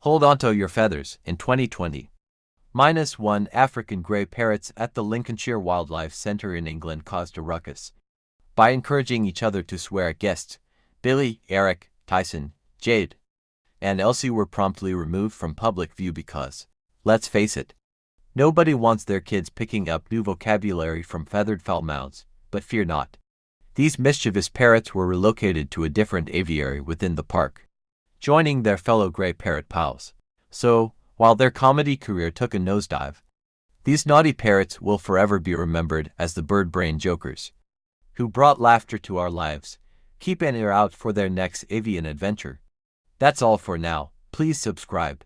Hold onto your feathers in 2020. -1 African grey parrots at the Lincolnshire Wildlife Centre in England caused a ruckus by encouraging each other to swear at guests. Billy, Eric, Tyson, Jade, and Elsie were promptly removed from public view because, let's face it, nobody wants their kids picking up new vocabulary from feathered foul mouths. But fear not. These mischievous parrots were relocated to a different aviary within the park, joining their fellow grey parrot pals. So, while their comedy career took a nosedive, these naughty parrots will forever be remembered as the bird-brain jokers who brought laughter to our lives. Keep an ear out for their next avian adventure. That's all for now. Please subscribe.